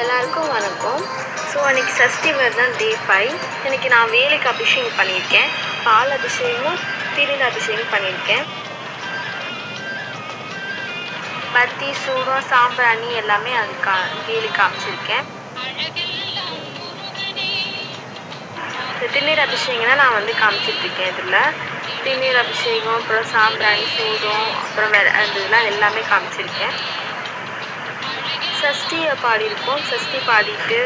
எல்லாருக்கும் வணக்கம். ஸோ அன்றைக்கி சஷ்டி விரதம் டே 5. இன்றைக்கி நான் வேலைக்கு அபிஷேகம் பண்ணியிருக்கேன். பால் அபிஷேகம், திருநீர் அபிஷேகம் பண்ணியிருக்கேன். பத்தி சூடம் சாம்பிராணி எல்லாமே அதுக்கு வேலைக்கு காமிச்சிருக்கேன். திருநீர் அபிஷேகம்னா நான் காமிச்சிட்ருக்கேன். இதில் திருநீர் அபிஷேகம், அப்புறம் சாம்பிராணி, சூடம், அப்புறம் வேறு அந்த இதெல்லாம் எல்லாமே காமிச்சிருக்கேன். சஷ்டியை பாடியிருக்கோம். சஷ்டி பாடிட்டு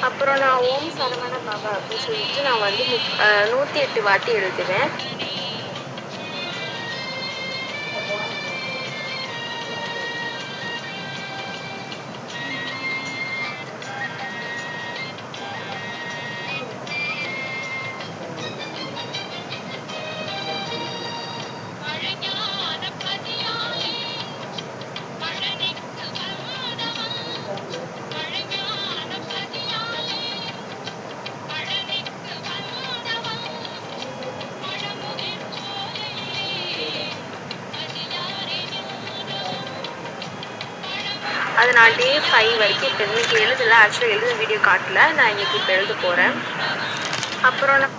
அப்புறம் நான் ஓம் சரவண பவ அப்படின்னு சொல்லிட்டு நான் 108 வாட்டி எழுதுவேன். அது நான் டே 5 வரைக்கும் இப்போ இன்றைக்கி எழுதலை. ஆக்சுவலாக எழுத வீடியோ காட்டல. நான் இன்றைக்கி இப்போ எழுத போகிறேன். அப்புறம் நான்